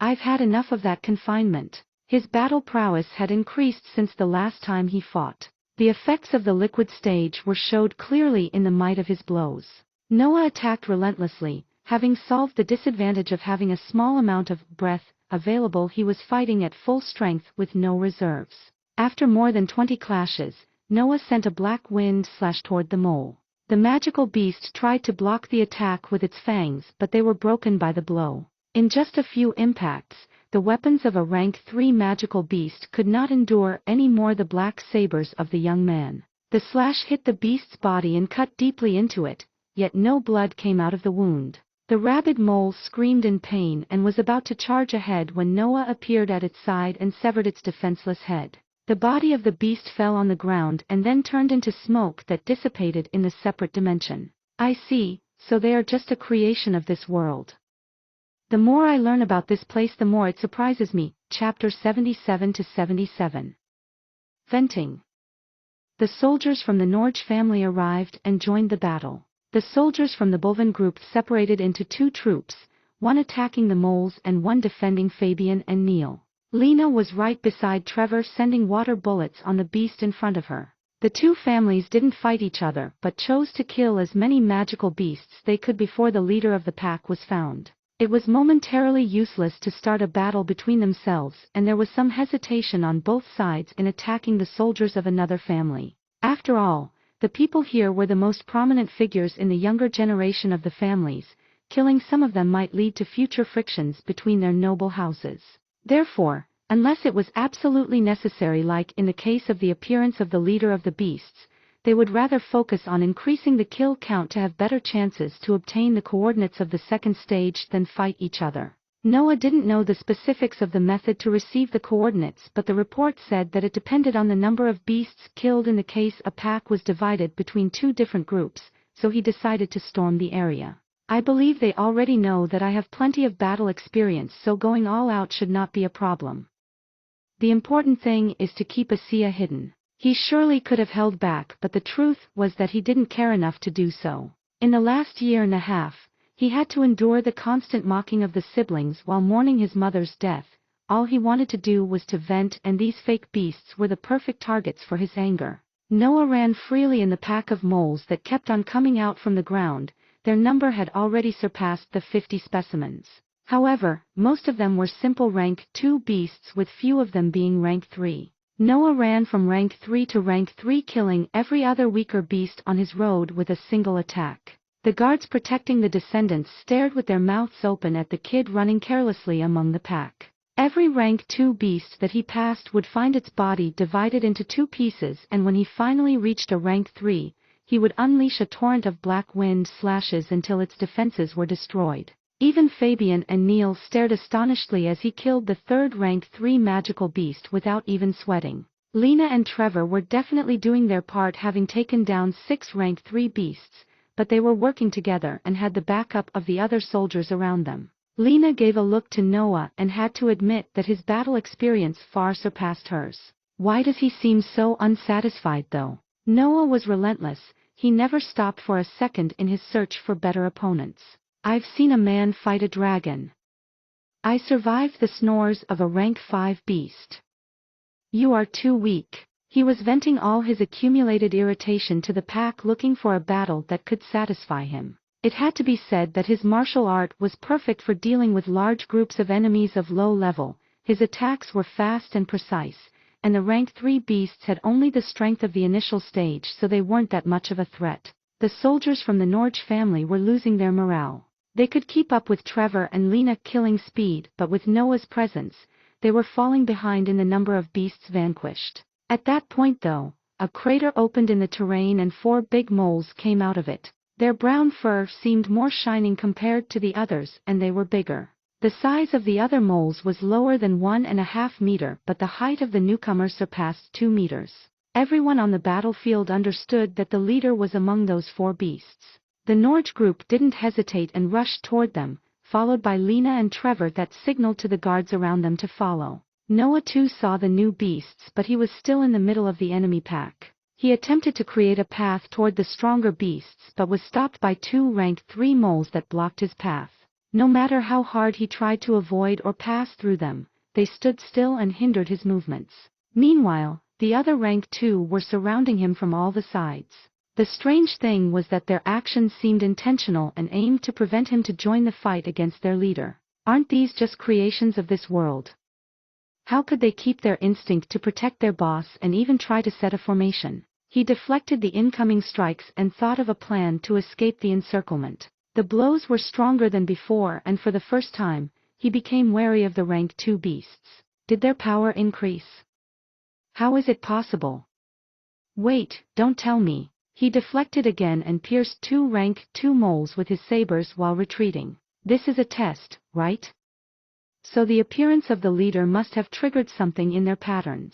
A: I've had enough of that confinement. His battle prowess had increased since the last time he fought. The effects of the liquid stage were showed clearly in the might of his blows. Noah attacked relentlessly, having solved the disadvantage of having a small amount of breath available. He was fighting at full strength with no reserves. After more than 20 clashes, Noah sent a black wind slash toward the mole. The magical beast tried to block the attack with its fangs, but they were broken by the blow. In just a few impacts, the weapons of a rank 3 magical beast could not endure any more the black sabers of the young man. The slash hit the beast's body and cut deeply into it, yet no blood came out of the wound. The rabid mole screamed in pain and was about to charge ahead when Noah appeared at its side and severed its defenseless head. The body of the beast fell on the ground and then turned into smoke that dissipated in the separate dimension. I see, so they are just a creation of this world. The more I learn about this place, the more it surprises me. Chapter 77-77. Venting. The soldiers from the Norge family arrived and joined the battle. The soldiers from the Balvan group separated into 2 troops, one attacking the moles and one defending Fabian and Neil. Lena was right beside Trevor, sending water bullets on the beast in front of her. The 2 families didn't fight each other but chose to kill as many magical beasts they could before the leader of the pack was found. It was momentarily useless to start a battle between themselves, and there was some hesitation on both sides in attacking the soldiers of another family. After all, the people here were the most prominent figures in the younger generation of the families. Killing some of them might lead to future frictions between their noble houses. Therefore, unless it was absolutely necessary, like in the case of the appearance of the leader of the beasts, they would rather focus on increasing the kill count to have better chances to obtain the coordinates of the second stage than fight each other. Noah didn't know the specifics of the method to receive the coordinates, but the report said that it depended on the number of beasts killed in the case a pack was divided between 2 different groups, so he decided to storm the area. I believe they already know that I have plenty of battle experience, so going all out should not be a problem. The important thing is to keep Asiya hidden. He surely could have held back, but the truth was that he didn't care enough to do so. In the last year and a half, he had to endure the constant mocking of the siblings while mourning his mother's death, all he wanted to do was to vent, and these fake beasts were the perfect targets for his anger. Noah ran freely in the pack of moles that kept on coming out from the ground. Their number had already surpassed the 50 specimens. However, most of them were simple rank 2 beasts, with few of them being rank 3. Noah ran from rank 3 to rank 3, killing every other weaker beast on his road with a single attack. The guards protecting the descendants stared with their mouths open at the kid running carelessly among the pack. Every rank 2 beast that he passed would find its body divided into 2 pieces, and when he finally reached a rank 3, he would unleash a torrent of black wind slashes until its defenses were destroyed. Even Fabian and Neil stared astonishedly as he killed the third rank 3 magical beast without even sweating. Lena and Trevor were definitely doing their part, having taken down 6 rank 3 beasts, but they were working together and had the backup of the other soldiers around them. Lena gave a look to Noah and had to admit that his battle experience far surpassed hers. Why does he seem so unsatisfied though? Noah was relentless, he never stopped for a second in his search for better opponents. I've seen a man fight a dragon. I survived the snores of a rank 5 beast. You are too weak. He was venting all his accumulated irritation to the pack, looking for a battle that could satisfy him. It had to be said that his martial art was perfect for dealing with large groups of enemies of low level. His attacks were fast and precise, and the rank 3 beasts had only the strength of the initial stage, so they weren't that much of a threat. The soldiers from the Norge family were losing their morale. They could keep up with Trevor and Lena killing speed, but with Noah's presence, they were falling behind in the number of beasts vanquished. At that point though, a crater opened in the terrain and 4 big moles came out of it. Their brown fur seemed more shining compared to the others, and they were bigger. The size of the other moles was lower than 1.5 meters, but the height of the newcomers surpassed 2 meters. Everyone on the battlefield understood that the leader was among those 4 beasts. The Norge group didn't hesitate and rushed toward them, followed by Lena and Trevor that signaled to the guards around them to follow. Noah too saw the new beasts, but he was still in the middle of the enemy pack. He attempted to create a path toward the stronger beasts, but was stopped by 2 rank 3 moles that blocked his path. No matter how hard he tried to avoid or pass through them, they stood still and hindered his movements. Meanwhile, the other rank 2 were surrounding him from all the sides. The strange thing was that their actions seemed intentional and aimed to prevent him to join the fight against their leader. Aren't these just creations of this world? How could they keep their instinct to protect their boss and even try to set a formation? He deflected the incoming strikes and thought of a plan to escape the encirclement. The blows were stronger than before, and for the first time, he became wary of the rank 2 beasts. Did their power increase? How is it possible? Wait, don't tell me. He deflected again and pierced 2 rank 2 moles with his sabers while retreating. This is a test, right? So the appearance of the leader must have triggered something in their patterns.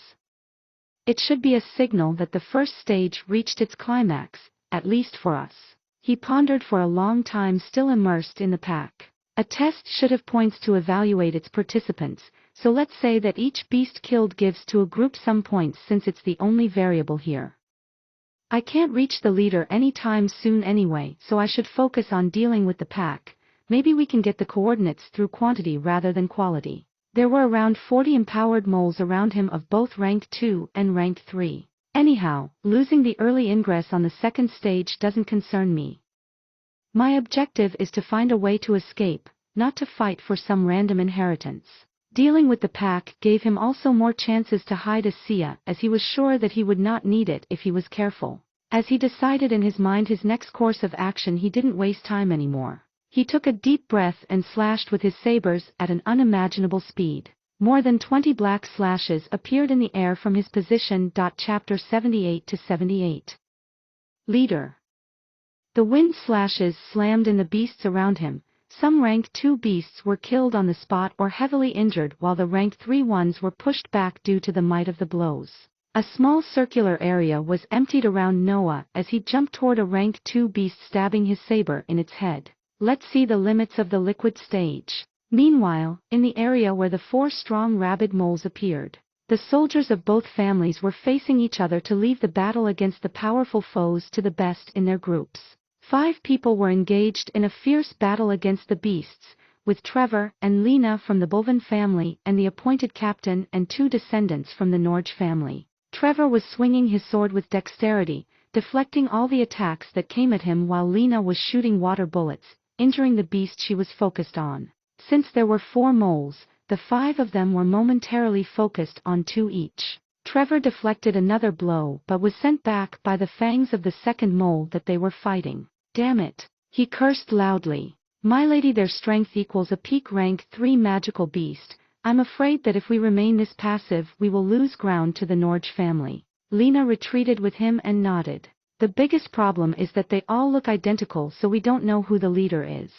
A: It should be a signal that the first stage reached its climax, at least for us. He pondered for a long time, still immersed in the pack. A test should have points to evaluate its participants, so let's say that each beast killed gives to a group some points since it's the only variable here. I can't reach the leader anytime soon anyway, so I should focus on dealing with the pack. Maybe we can get the coordinates through quantity rather than quality. There were around 40 empowered moles around him of both rank 2 and rank 3. Anyhow, losing the early ingress on the second stage doesn't concern me. My objective is to find a way to escape, not to fight for some random inheritance. Dealing with the pack gave him also more chances to hide a Sia, as he was sure that he would not need it if he was careful. As he decided in his mind his next course of action, he didn't waste time anymore. He took a deep breath and slashed with his sabers at an unimaginable speed. More than 20 black slashes appeared in the air from his position. Chapter 78-80. Leader. The wind slashes slammed in the beasts around him. Some rank 2 beasts were killed on the spot or heavily injured, while the rank 3 ones were pushed back due to the might of the blows. A small circular area was emptied around Noah as he jumped toward a rank 2 beast, stabbing his saber in its head. Let's see the limits of the liquid stage. Meanwhile, in the area where the 4 strong rabid moles appeared, the soldiers of both families were facing each other to leave the battle against the powerful foes to the best in their groups. 5 people were engaged in a fierce battle against the beasts, with Trevor and Lena from the Balvan family and the appointed captain and 2 descendants from the Norge family. Trevor was swinging his sword with dexterity, deflecting all the attacks that came at him while Lena was shooting water bullets, injuring the beast she was focused on. Since there were 4 moles, the 5 of them were momentarily focused on 2 each. Trevor deflected another blow but was sent back by the fangs of the second mole that they were fighting. Damn it! He cursed loudly. My lady, their strength equals a peak rank 3 magical beast. I'm afraid that if we remain this passive we will lose ground to the Norge family. Lena retreated with him and nodded. The biggest problem is that they all look identical, so we don't know who the leader is.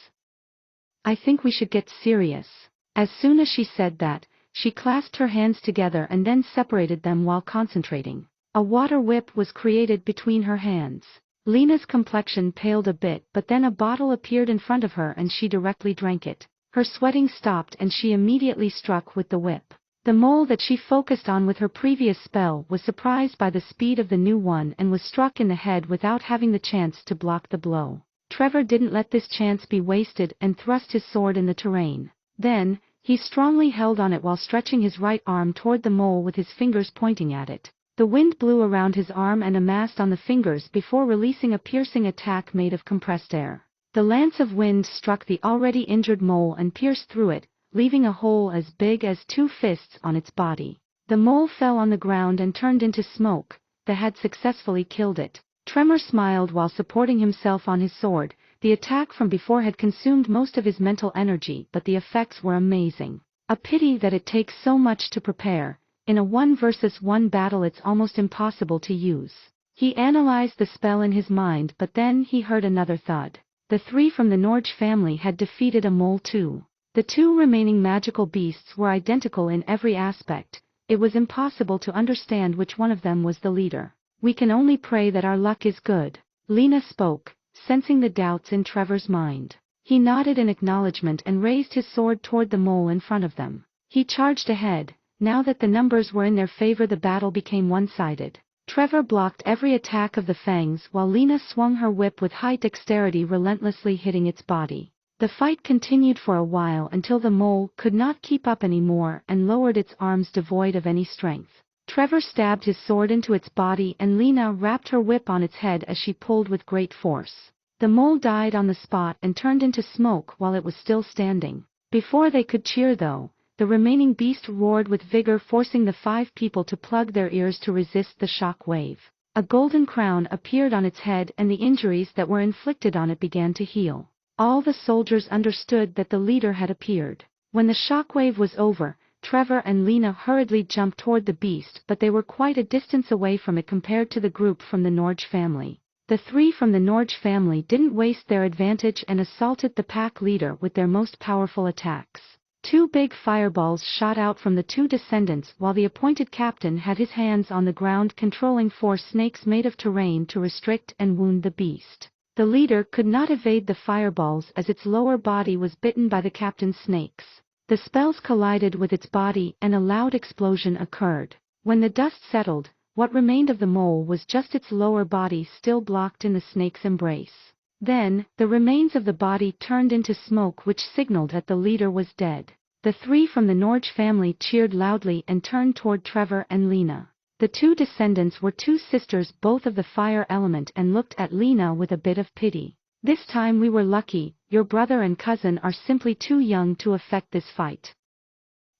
A: I think we should get serious. As soon as she said that, she clasped her hands together and then separated them while concentrating. A water whip was created between her hands. Lena's complexion paled a bit, but then a bottle appeared in front of her and she directly drank it. Her sweating stopped and she immediately struck with the whip. The mole that she focused on with her previous spell was surprised by the speed of the new one and was struck in the head without having the chance to block the blow. Trevor didn't let this chance be wasted and thrust his sword in the terrain. Then, he strongly held on it while stretching his right arm toward the mole with his fingers pointing at it. The wind blew around his arm and amassed on the fingers before releasing a piercing attack made of compressed air. The lance of wind struck the already injured mole and pierced through it, leaving a hole as big as 2 fists on its body. The mole fell on the ground and turned into smoke. They had successfully killed it. Tremor smiled while supporting himself on his sword. The attack from before had consumed most of his mental energy, but the effects were amazing. A pity that it takes so much to prepare. In a 1 versus 1 battle it's almost impossible to use. He analyzed the spell in his mind, but then he heard another thud. The 3 from the Norge family had defeated a mole too. The 2 remaining magical beasts were identical in every aspect. It was impossible to understand which one of them was the leader. We can only pray that our luck is good. Lena spoke, sensing the doubts in Trevor's mind. He nodded in acknowledgement and raised his sword toward the mole in front of them. He charged ahead. Now that the numbers were in their favor, the battle became one-sided. Trevor blocked every attack of the fangs while Lena swung her whip with high dexterity, relentlessly hitting its body. The fight continued for a while until the mole could not keep up anymore and lowered its arms devoid of any strength. Trevor stabbed his sword into its body and Lena wrapped her whip on its head as she pulled with great force. The mole died on the spot and turned into smoke while it was still standing. Before they could cheer though, the remaining beast roared with vigor, forcing the 5 people to plug their ears to resist the shock wave. A golden crown appeared on its head and the injuries that were inflicted on it began to heal. All the soldiers understood that the leader had appeared. When the shockwave was over, Trevor and Lena hurriedly jumped toward the beast, but they were quite a distance away from it compared to the group from the Norge family. The 3 from the Norge family didn't waste their advantage and assaulted the pack leader with their most powerful attacks. 2 big fireballs shot out from the 2 descendants while the appointed captain had his hands on the ground controlling 4 snakes made of terrain to restrict and wound the beast. The leader could not evade the fireballs as its lower body was bitten by the captain's snakes. The spells collided with its body and a loud explosion occurred. When the dust settled, what remained of the mole was just its lower body still blocked in the snake's embrace. Then, the remains of the body turned into smoke, which signaled that the leader was dead. The 3 from the Norge family cheered loudly and turned toward Trevor and Lena. The 2 descendants were 2 sisters, both of the fire element, and looked at Lena with a bit of pity. This time we were lucky. Your brother and cousin are simply too young to affect this fight.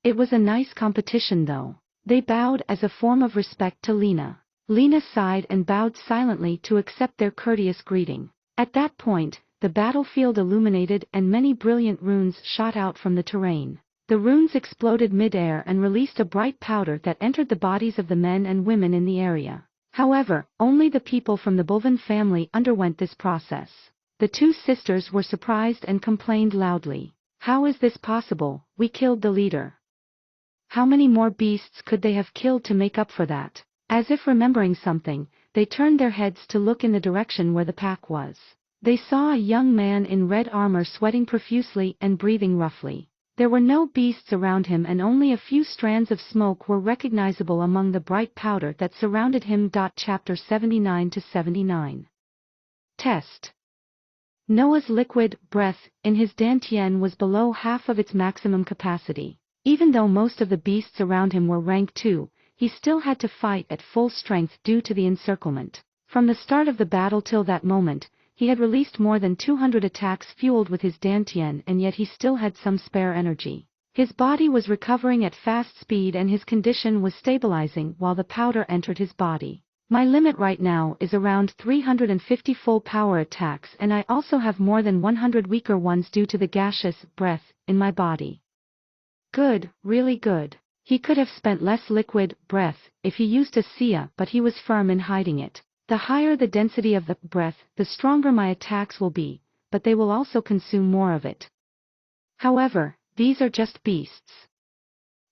A: It was a nice competition though. They bowed as a form of respect to Lena. Lena sighed and bowed silently to accept their courteous greeting. At that point, the battlefield illuminated and many brilliant runes shot out from the terrain. The runes exploded mid-air and released a bright powder that entered the bodies of the men and women in the area. However, only the people from the Balvan family underwent this process. The 2 sisters were surprised and complained loudly. How is this possible? We killed the leader. How many more beasts could they have killed to make up for that? As if remembering something, they turned their heads to look in the direction where the pack was. They saw a young man in red armor sweating profusely and breathing roughly. There were no beasts around him and only a few strands of smoke were recognizable among the bright powder that surrounded him. Chapter 79-79. Test. Noah's liquid breath in his dantian was below half of its maximum capacity. Even though most of the beasts around him were rank 2, he still had to fight at full strength due to the encirclement. From the start of the battle till that moment, he had released more than 200 attacks fueled with his dantian, and yet he still had some spare energy. His body was recovering at fast speed and his condition was stabilizing while the powder entered his body. My limit right now is around 350 full power attacks, and I also have more than 100 weaker ones due to the gaseous breath in my body. Good, really good. He could have spent less liquid breath if he used a Sia, but he was firm in hiding it. The higher the density of the breath, the stronger my attacks will be, but they will also consume more of it. However, these are just beasts.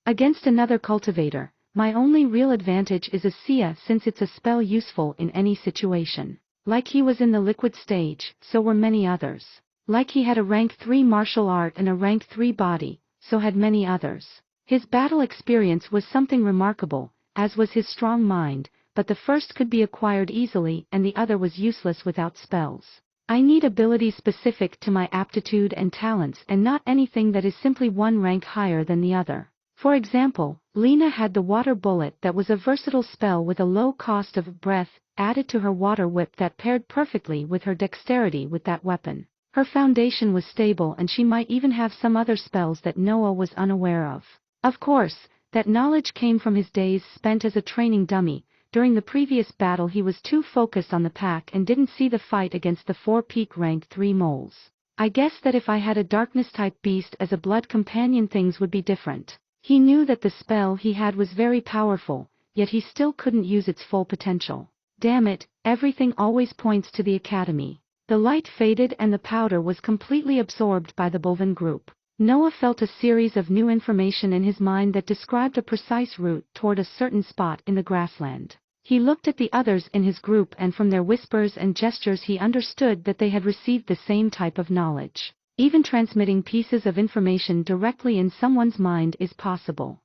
A: Against another cultivator, my only real advantage is a Sia, since it's a spell useful in any situation. Like he was in the liquid stage, so were many others. Like he had a rank 3 martial art and a rank 3 body, so had many others. His battle experience was something remarkable, as was his strong mind, but the first could be acquired easily and the other was useless without spells. I need abilities specific to my aptitude and talents and not anything that is simply one rank higher than the other. For example, Lena had the water bullet that was a versatile spell with a low cost of breath added to her water whip that paired perfectly with her dexterity with that weapon. Her foundation was stable and she might even have some other spells that Noah was unaware of. Of course, that knowledge came from his days spent as a training dummy. During the previous battle he was too focused on the pack and didn't see the fight against the 4 peak rank 3 moles. I guess that if I had a darkness type beast as a blood companion things would be different. He knew that the spell he had was very powerful, yet he still couldn't use its full potential. Damn it, everything always points to the academy. The light faded and the powder was completely absorbed by the Balvan group. Noah felt a series of new information in his mind that described a precise route toward a certain spot in the grassland. He looked at the others in his group and from their whispers and gestures he understood that they had received the same type of knowledge. Even transmitting pieces of information directly in someone's mind is possible.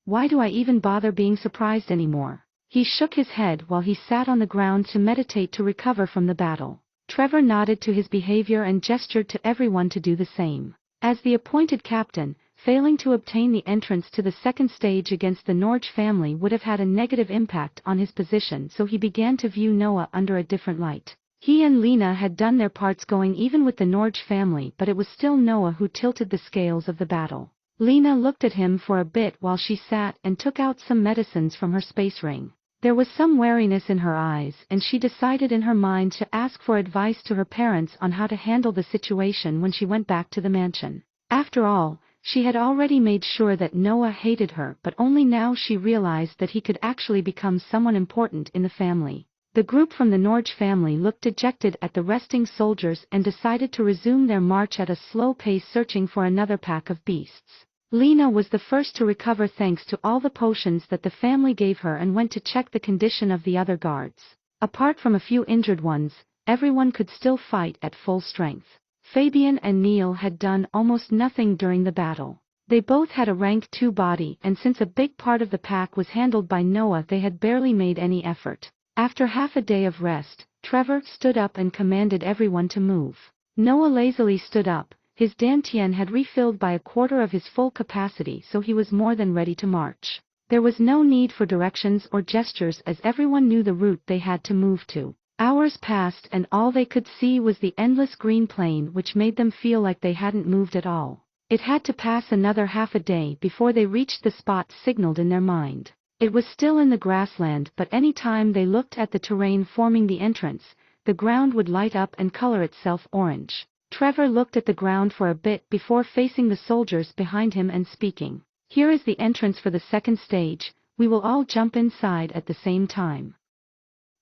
A: Why do I even bother being surprised anymore? He shook his head while he sat on the ground to meditate to recover from the battle. Trevor nodded to his behavior and gestured to everyone to do the same. As the appointed captain, failing to obtain the entrance to the second stage against the Norge family would have had a negative impact on his position, so he began to view Noah under a different light. He and Lena had done their parts going even with the Norge family, but it was still Noah who tilted the scales of the battle. Lena looked at him for a bit while she sat and took out some medicines from her space ring. There was some wariness in her eyes and she decided in her mind to ask for advice to her parents on how to handle the situation when she went back to the mansion. After all, she had already made sure that Noah hated her, but only now she realized that he could actually become someone important in the family. The group from the Norge family looked dejected at the resting soldiers and decided to resume their march at a slow pace, searching for another pack of beasts. Lena was the first to recover thanks to all the potions that the family gave her and went to check the condition of the other guards. Apart from a few injured ones, everyone could still fight at full strength. Fabian and Neil had done almost nothing during the battle. They both had a rank 2 body, and since a big part of the pack was handled by Noah, they had barely made any effort. After half a day of rest, Trevor stood up and commanded everyone to move. Noah lazily stood up. His dantian had refilled by a quarter of his full capacity, so he was more than ready to march. There was no need for directions or gestures as everyone knew the route they had to move to. Hours passed and all they could see was the endless green plain, which made them feel like they hadn't moved at all. It had to pass another half a day before they reached the spot signaled in their mind. It was still in the grassland, but any time they looked at the terrain forming the entrance, the ground would light up and color itself orange. Trevor looked at the ground for a bit before facing the soldiers behind him and speaking. Here is the entrance for the second stage, we will all jump inside at the same time.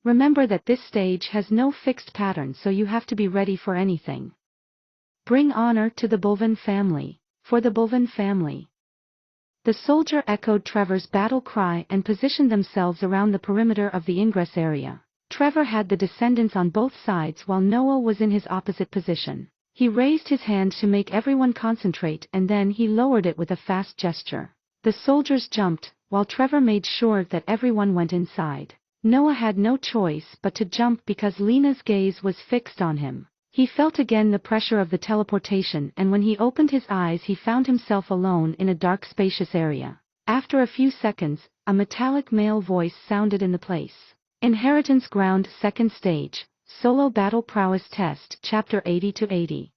A: Remember that this stage has no fixed pattern, so you have to be ready for anything. Bring honor to the Balvan family. For the Balvan family. The soldier echoed Trevor's battle cry and positioned themselves around the perimeter of the ingress area. Trevor had the descendants on both sides while Noah was in his opposite position. He raised his hand to make everyone concentrate and then he lowered it with a fast gesture. The soldiers jumped, while Trevor made sure that everyone went inside. Noah had no choice but to jump because Lena's gaze was fixed on him. He felt again the pressure of the teleportation, and when he opened his eyes he found himself alone in a dark spacious area. After a few seconds, a metallic male voice sounded in the place. Inheritance Ground, Second Stage, Solo Battle Prowess Test, Chapter 80-80.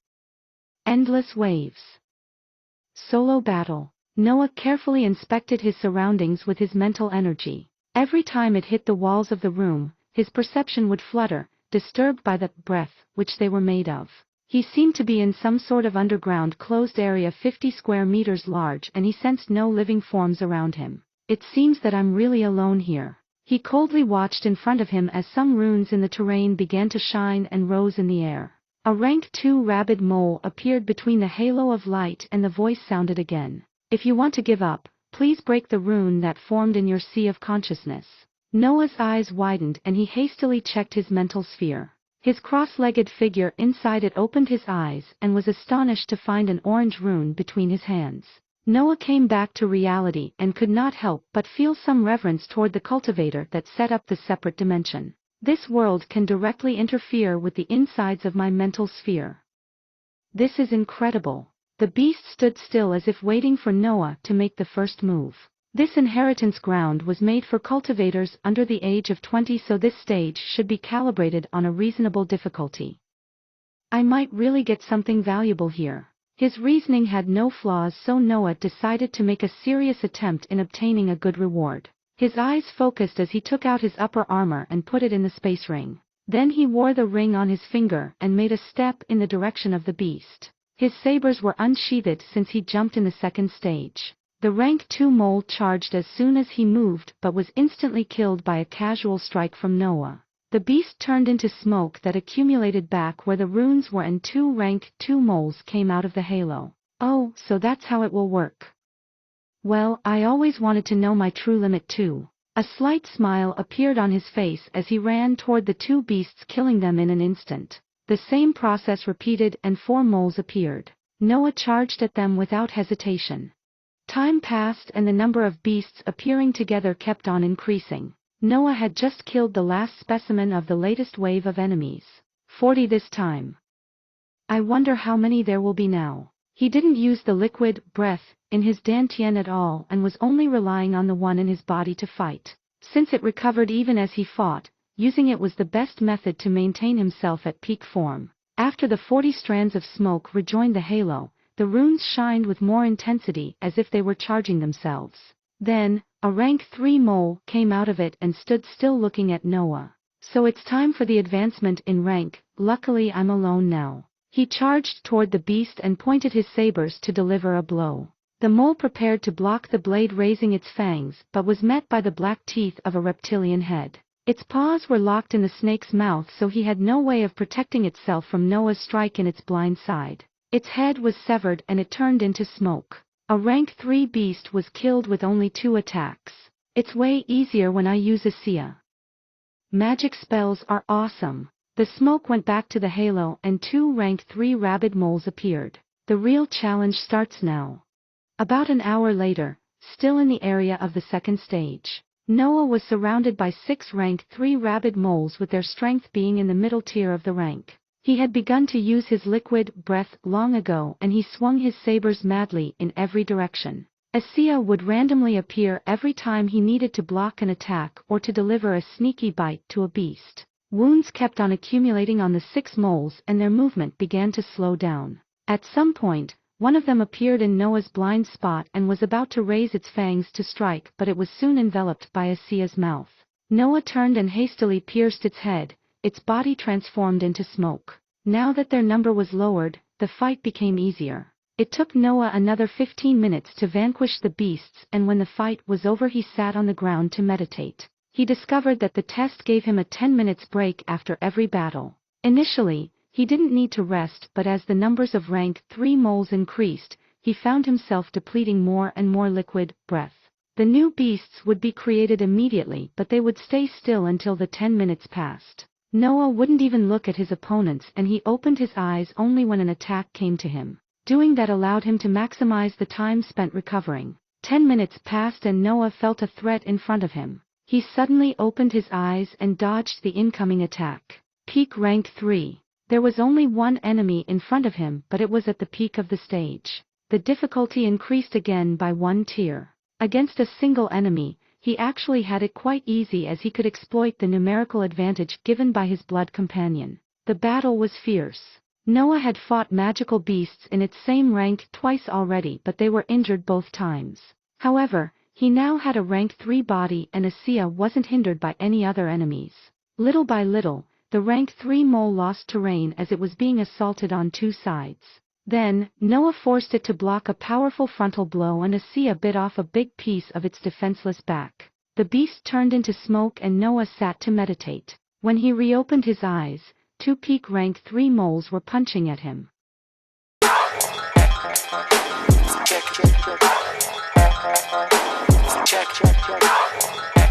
A: Endless Waves. Solo Battle. Noah carefully inspected his surroundings with his mental energy. Every time it hit the walls of the room, his perception would flutter, disturbed by the breath which they were made of. He seemed to be in some sort of underground closed area 50 square meters large, and he sensed no living forms around him. It seems that I'm really alone here. He coldly watched in front of him as some runes in the terrain began to shine and rose in the air. A rank 2 rabid mole appeared between the halo of light, and the voice sounded again. If you want to give up, please break the rune that formed in your sea of consciousness. Noah's eyes widened and he hastily checked his mental sphere. His cross-legged figure inside it opened his eyes and was astonished to find an orange rune between his hands. Noah came back to reality and could not help but feel some reverence toward the cultivator that set up the separate dimension. This world can directly interfere with the insides of my mental sphere. This is incredible. The beast stood still as if waiting for Noah to make the first move. This inheritance ground was made for cultivators under the age of 20, so this stage should be calibrated on a reasonable difficulty. I might really get something valuable here. His reasoning had no flaws, so Noah decided to make a serious attempt in obtaining a good reward. His eyes focused as he took out his upper armor and put it in the space ring. Then he wore the ring on his finger and made a step in the direction of the beast. His sabers were unsheathed since he jumped in the second stage. The rank 2 mole charged as soon as he moved but was instantly killed by a casual strike from Noah. The beast turned into smoke that accumulated back where the runes were, and 2 rank 2 moles came out of the halo. Oh, so that's how it will work. Well, I always wanted to know my true limit too. A slight smile appeared on his face as he ran toward the 2 beasts, killing them in an instant. The same process repeated and 4 moles appeared. Noah charged at them without hesitation. Time passed and the number of beasts appearing together kept on increasing. Noah had just killed the last specimen of the latest wave of enemies. 40 this time. I wonder how many there will be now. He didn't use the liquid breath in his dantian at all and was only relying on the one in his body to fight. Since it recovered even as he fought, using it was the best method to maintain himself at peak form. After the 40 strands of smoke rejoined the halo, the runes shined with more intensity as if they were charging themselves. Then, a rank 3 mole came out of it and stood still looking at Noah. So it's time for the advancement in rank. Luckily I'm alone now. He charged toward the beast and pointed his sabers to deliver a blow. The mole prepared to block the blade, raising its fangs, but was met by the black teeth of a reptilian head. Its paws were locked in the snake's mouth, so he had no way of protecting itself from Noah's strike in its blind side. Its head was severed and it turned into smoke. A rank 3 beast was killed with only 2 attacks. It's way easier when I use a Sia. Magic spells are awesome. The smoke went back to the halo and 2 rank 3 rabid moles appeared. The real challenge starts now. About an hour later, still in the area of the second stage, Noah was surrounded by 6 rank 3 rabid moles, with their strength being in the middle tier of the rank. He had begun to use his liquid breath long ago and he swung his sabers madly in every direction. A Sia would randomly appear every time he needed to block an attack or to deliver a sneaky bite to a beast. Wounds kept on accumulating on the 6 moles and their movement began to slow down. At some point, one of them appeared in Noah's blind spot and was about to raise its fangs to strike, but it was soon enveloped by a Sia's mouth. Noah turned and hastily pierced its head. Its body transformed into smoke. Now that their number was lowered, the fight became easier. It took Noah another 15 minutes to vanquish the beasts, and when the fight was over he sat on the ground to meditate. He discovered that the test gave him a 10 minutes break after every battle. Initially, he didn't need to rest, but as the numbers of rank 3 moles increased, he found himself depleting more and more liquid breath. The new beasts would be created immediately, but they would stay still until the 10 minutes passed. Noah wouldn't even look at his opponents and he opened his eyes only when an attack came to him. Doing that allowed him to maximize the time spent recovering. 10 minutes passed and Noah felt a threat in front of him. He suddenly opened his eyes and dodged the incoming attack. Peak rank 3. There was only one enemy in front of him, but it was at the peak of the stage. The difficulty increased again by one tier. Against a single enemy, he actually had it quite easy as he could exploit the numerical advantage given by his blood companion. The battle was fierce. Noah had fought magical beasts in its same rank twice already, but they were injured both times. However, he now had a rank 3 body and Asiya wasn't hindered by any other enemies. Little by little, the rank 3 mole lost terrain as it was being assaulted on two sides. Then, Noah forced it to block a powerful frontal blow and Asiya bit off a big piece of its defenseless back. The beast turned into smoke and Noah sat to meditate. When he reopened his eyes, two peak rank 3 moles were punching at him.
B: Check.